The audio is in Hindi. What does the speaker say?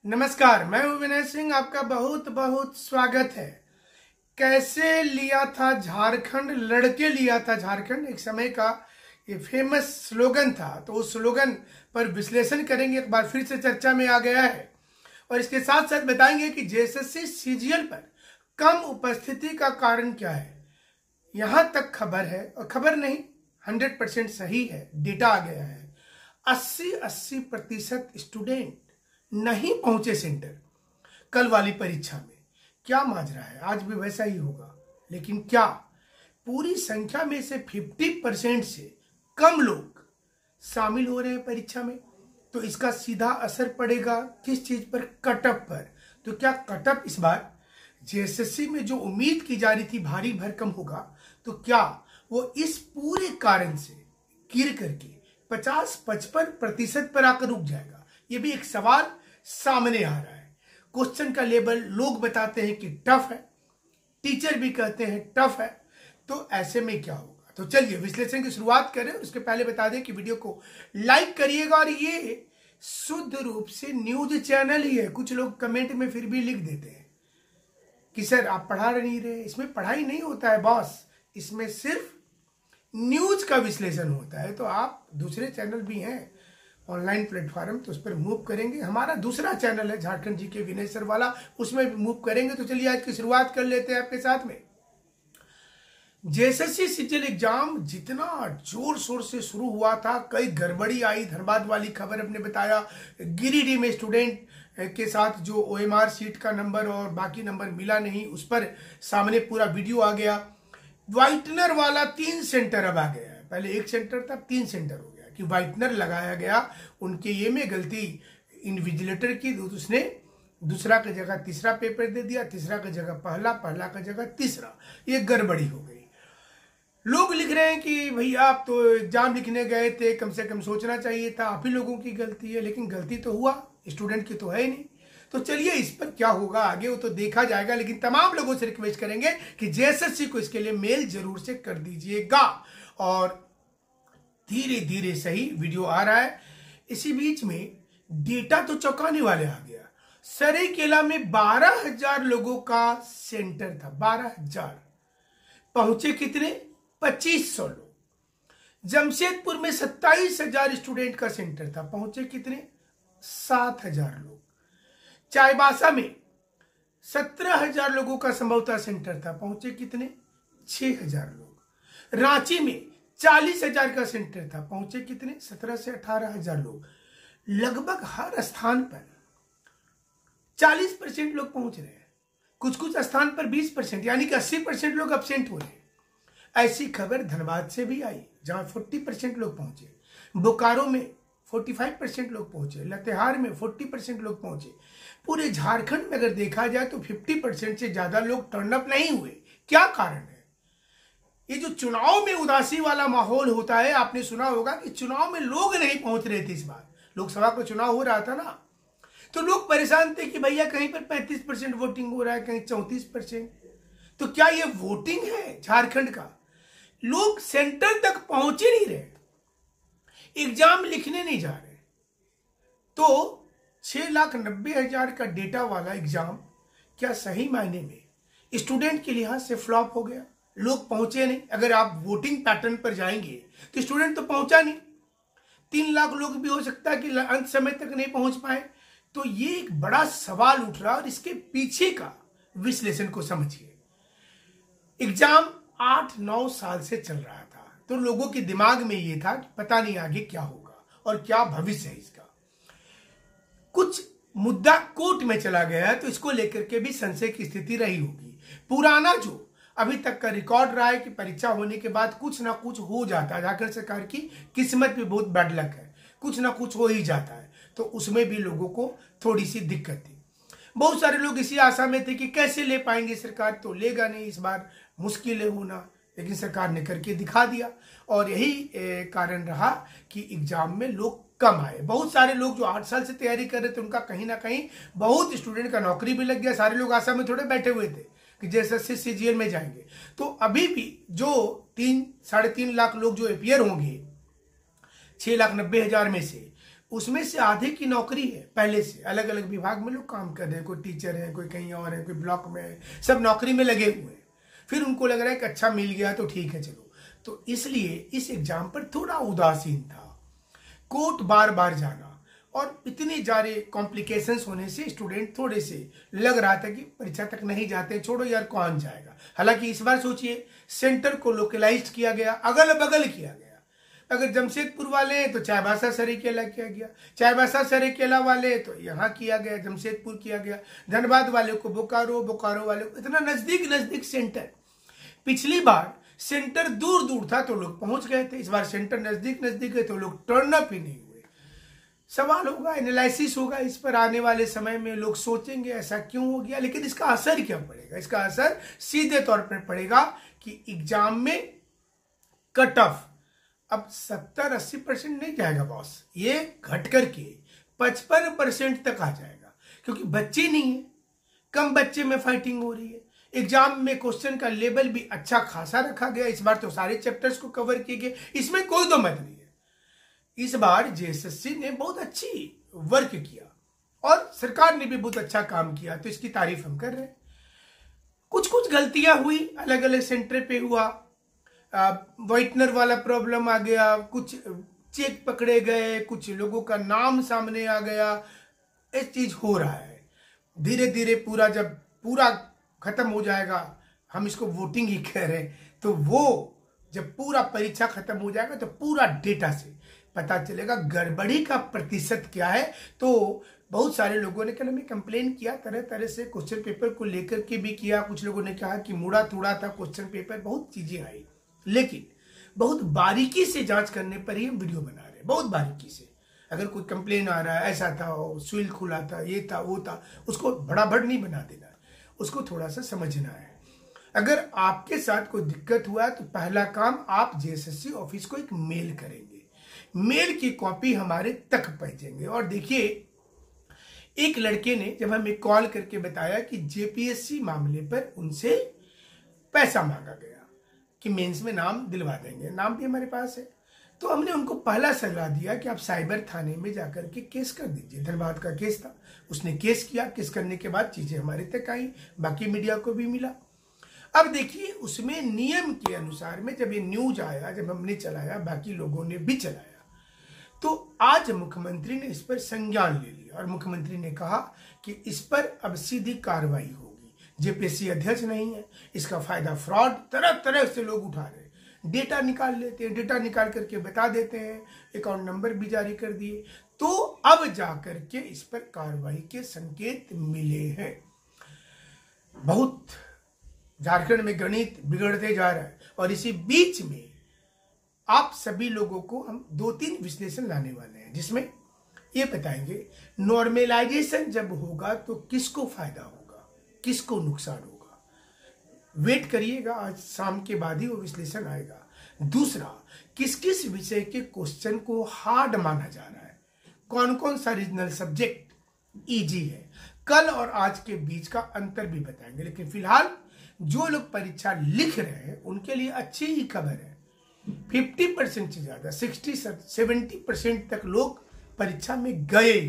नमस्कार, मैं हूं विनय सिंह। आपका बहुत बहुत स्वागत है। कैसे लिया था झारखंड, लड़के लिया था झारखंड, एक समय का ये फेमस स्लोगन था। तो उस स्लोगन पर विश्लेषण करेंगे, एक बार फिर से चर्चा में आ गया है। और इसके साथ साथ बताएंगे कि जेएसएससी सीजीएल पर कम उपस्थिति का कारण क्या है। यहां तक खबर है, और खबर नहीं 100% सही है, डेटा आ गया है। 80% स्टूडेंट नहीं पहुंचे सेंटर कल वाली परीक्षा में। क्या माजरा है, आज भी वैसा ही होगा। लेकिन क्या पूरी संख्या में से 50% से कम लोग शामिल हो रहे हैं परीक्षा में? तो इसका सीधा असर पड़ेगा किस चीज पर? कटअप पर। तो क्या कटअप इस बार जेएसएससी में जो उम्मीद की जा रही थी भारी भरकम होगा, तो क्या वो इस पूरे कारण से गिर करके 50-55% पर आकर रुक जाएगा? ये भी एक सवाल सामने आ रहा है। क्वेश्चन का लेवल लोग बताते हैं कि टफ है, टीचर भी कहते हैं टफ है। तो ऐसे में क्या होगा? तो चलिए विश्लेषण की शुरुआत करें। उसके पहले बता दें कि वीडियो को लाइक करिएगा, और ये शुद्ध रूप से न्यूज चैनल ही है। कुछ लोग कमेंट में फिर भी लिख देते हैं कि सर आप पढ़ा नहीं रहे। इसमें पढ़ाई नहीं होता है बॉस, इसमें सिर्फ न्यूज का विश्लेषण होता है। तो आप दूसरे चैनल भी हैं ऑनलाइन प्लेटफॉर्म, तो उस पर मूव करेंगे। हमारा दूसरा चैनल है झारखंड जी के विनय सर वाला, उसमें भी मूव करेंगे। तो चलिए आज की शुरुआत कर लेते हैं आपके साथ में। जेएसएससी सीजीएल एग्जाम जितना जोर शोर से शुरू हुआ था, कई गड़बड़ी आई। धनबाद वाली खबर हमने बताया, गिरिडीह में स्टूडेंट के साथ जो ओएमआर सीट का नंबर और बाकी नंबर मिला नहीं, उस पर सामने पूरा वीडियो आ गया। व्हाइटनर वाला 3 सेंटर अब आ गया है। पहले 1 सेंटर था, 3 सेंटर हो गया कि व्हाइटनर लगाया गया। उनके ये में गलती इन्विजिलेटर की, उसने दूसरा की जगह तीसरा पेपर दे दिया, तीसरा की जगह पहला, पहला की जगह तीसरा। ये गड़बड़ी हो गई। लोग लिख रहे हैं कि भैया आप तो एग्जाम लिखने गए थे, कम से कम सोचना चाहिए था, आप ही लोगों की गलती है। लेकिन गलती तो हुआ, स्टूडेंट की तो है ही नहीं। तो चलिए इस पर क्या होगा आगे वो तो देखा जाएगा। लेकिन तमाम लोगों से रिक्वेस्ट करेंगे कि जेएसएससी को इसके लिए मेल जरूर से कर दीजिएगा। और धीरे धीरे सही वीडियो आ रहा है। इसी बीच में डेटा तो चौंकाने वाले आ गया। सरायकेला में 12,000 लोगों का सेंटर था। 12,000 पहुंचे कितने? 2,500 लोग। जमशेदपुर में 27,000 स्टूडेंट का सेंटर था, पहुंचे कितने? 7,000 लोग। चाईबासा में 17,000 लोगों का संभवतः सेंटर था, पहुंचे कितने? 6,000 लोग। रांची में 40,000 का सेंटर था, पहुंचे कितने? 17 से 18,000 लोग। लगभग हर स्थान पर 40% लोग पहुंच रहे हैं, कुछ कुछ स्थान पर 20%, यानी कि 80% लोग अब्सेंट हो रहे हैं। ऐसी खबर धनबाद से भी आई, जहां 40% लोग पहुंचे। बोकारो में 45% लोग पहुंचे। लातेहार में 40% लोग पहुंचे। पूरे झारखंड में अगर देखा जाए तो 50% से ज्यादा लोग टर्न अप नहीं हुए। क्या कारण है? ये जो चुनाव में उदासी वाला माहौल होता है, आपने सुना होगा कि चुनाव में लोग नहीं पहुंच रहे थे। इस बार लोकसभा का चुनाव हो रहा था ना, तो लोग परेशान थे कि भैया कहीं पर 35% वोटिंग हो रहा है, कहीं 34%। तो क्या ये वोटिंग है झारखंड का? लोग सेंटर तक पहुंच ही नहीं रहे, एग्जाम लिखने नहीं जा रहे। तो 6,90,000 का डेटा वाला एग्जाम क्या सही मायने में स्टूडेंट के लिहाज से फ्लॉप हो गया? लोग पहुंचे नहीं। अगर आप वोटिंग पैटर्न पर जाएंगे तो स्टूडेंट तो पहुंचा नहीं। 3 लाख लोग भी हो सकता है कि अंत समय तक नहीं पहुंच पाए। तो ये एक बड़ा सवाल उठ रहा, और इसके पीछे का विश्लेषण को समझिए। एग्जाम 8-9 साल से चल रहा था, तो लोगों के दिमाग में ये था कि पता नहीं आगे क्या होगा और क्या भविष्य है इसका। कुछ मुद्दा कोर्ट में चला गया है, तो इसको लेकर के भी संशय की स्थिति रही होगी। पुराना जो अभी तक का रिकॉर्ड रहा है कि परीक्षा होने के बाद कुछ ना कुछ हो जाता है। झारखंड सरकार की किस्मत भी बहुत बैड लक है, कुछ ना कुछ हो ही जाता है। तो उसमें भी लोगों को थोड़ी सी दिक्कत थी। बहुत सारे लोग इसी आशा में थे कि कैसे ले पाएंगे, सरकार तो लेगा नहीं, इस बार मुश्किल है होना। लेकिन सरकार ने करके दिखा दिया, और यही कारण रहा कि एग्जाम में लोग कम आए। बहुत सारे लोग जो 8 साल से तैयारी कर रहे थे, उनका कहीं ना कहीं, बहुत स्टूडेंट का नौकरी भी लग गया। सारे लोग आशा में थोड़े बैठे हुए थे कि जेएसएससी सीजीएल में जाएंगे। तो अभी भी जो 3-3.5 लाख लोग जो अपियर होंगे 6,90,000 में से, उसमें से आधे की नौकरी है पहले से, अलग अलग विभाग में लोग काम कर रहे हैं, कोई टीचर है, कोई कहीं और है, कोई ब्लॉक में है, सब नौकरी में लगे हुए हैं। फिर उनको लग रहा है कि अच्छा मिल गया तो ठीक है चलो, तो इसलिए इस एग्जाम पर थोड़ा उदासीन था। कोर्ट बार बार जाना और इतने सारे कॉम्प्लिकेशंस होने से स्टूडेंट थोड़े से लग रहा था कि परीक्षा तक नहीं जाते, छोड़ो यार कौन जाएगा। हालांकि इस बार सोचिए सेंटर को लोकलाइज्ड किया गया, अगल बगल किया गया। अगर जमशेदपुर वाले हैं तो चाईबासा सरायकेला किया गया, चाईबासा सरायकेला वाले तो यहाँ किया गया, जमशेदपुर किया गया, धनबाद वाले को बोकारो, बोकारो वाले को, इतना नजदीक नजदीक सेंटर। पिछली बार सेंटर दूर दूर था तो लोग पहुंच गए थे, इस बार सेंटर नजदीक नजदीक है तो लोग टर्न अप ही नहीं हुए। सवाल होगा, एनालिसिस होगा इस पर आने वाले समय में, लोग सोचेंगे ऐसा क्यों हो गया, लेकिन इसका असर क्या पड़ेगा? इसका असर सीधे तौर पर पड़ेगा कि एग्जाम में कट ऑफ अब 70-80% नहीं जाएगा बॉस, ये घट करके 55% तक आ जाएगा, क्योंकि बच्चे नहीं है, कम बच्चे में फाइटिंग हो रही है। एग्जाम में क्वेश्चन का लेवल भी अच्छा खासा रखा गया, इस बार तो सारे चैप्टर्स को कवर किए गए, इसमें कोई दो मत नहीं है। इस बार जेएसएससी ने बहुत अच्छी वर्क किया और सरकार ने भी बहुत अच्छा काम किया, तो इसकी तारीफ हम कर रहे हैं। कुछ कुछ गलतियां हुई, अलग अलग सेंटर पे हुआ, व्हाइटनर वाला प्रॉब्लम आ गया, कुछ चेक पकड़े गए, कुछ लोगों का नाम सामने आ गया, ये चीज हो रहा है। धीरे धीरे पूरा जब पूरा खत्म हो जाएगा, हम इसको वोटिंग ही कह रहे हैं, तो वो जब पूरा परीक्षा खत्म हो जाएगा तो पूरा डेटा से पता चलेगा गड़बड़ी का प्रतिशत क्या है। तो बहुत सारे लोगों ने कल हमें कंप्लेन किया, तरह तरह से क्वेश्चन पेपर को लेकर के भी किया, कुछ लोगों ने कहा कि मुड़ा तुड़ा था क्वेश्चन पेपर, बहुत चीजें आई, लेकिन बहुत बारीकी से जांच करने पर ही हम वीडियो बना रहे हैं, बहुत बारीकी से। अगर कोई कंप्लेन आ रहा है ऐसा था, स्विल खुला था, ये था वो था, उसको भड़ाभड़ नहीं बना देना, उसको थोड़ा सा समझना है। अगर आपके साथ कोई दिक्कत हुआ है तो पहला काम आप जेएसएससी ऑफिस को एक मेल करेंगे, मेल की कॉपी हमारे तक पहुंचेंगे। और देखिए, एक लड़के ने जब हमें कॉल करके बताया कि जेपीएससी मामले पर उनसे पैसा मांगा गया कि मेंस में नाम दिलवा देंगे, नाम भी हमारे पास है, तो हमने उनको पहला सलाह दिया कि आप साइबर थाने में जाकर के केस कर दीजिए। धनबाद का केस था, उसने केस किया, केस करने के बाद चीजें हमारे तक आई, बाकी मीडिया को भी मिला। अब देखिए, उसमें नियम के अनुसार में जब ये न्यूज आया, जब हमने चलाया, बाकी लोगों ने भी चलाया, तो आज मुख्यमंत्री ने इस पर संज्ञान ले लिया और मुख्यमंत्री ने कहा कि इस पर अब सीधी कार्रवाई होगी। जेपीएससी अध्यक्ष नहीं है, इसका फायदा फ्रॉड तरह तरह से लोग उठा रहे हैं, डेटा निकाल लेते हैं, डेटा निकाल करके बता देते हैं, अकाउंट नंबर भी जारी कर दिए, तो अब जाकर के इस पर कार्रवाई के संकेत मिले हैं। बहुत झारखंड में गणित बिगड़ते जा रहा है, और इसी बीच में आप सभी लोगों को हम 2-3 विश्लेषण लाने वाले हैं, जिसमें ये बताएंगे नॉर्मलाइजेशन जब होगा तो किसको फायदा होगा, किसको नुकसान होगा। वेट करिएगा, आज शाम के बाद ही वो विश्लेषण आएगा। दूसरा, किस किस विषय के क्वेश्चन को हार्ड माना जा रहा है, कौन कौन सा रीजनल सब्जेक्ट इजी है, कल और आज के बीच का अंतर भी बताएंगे। लेकिन फिलहाल जो लोग परीक्षा लिख रहे हैं उनके लिए अच्छी ही खबर है, 50% से ज्यादा 60-70% तक लोग परीक्षा में गए।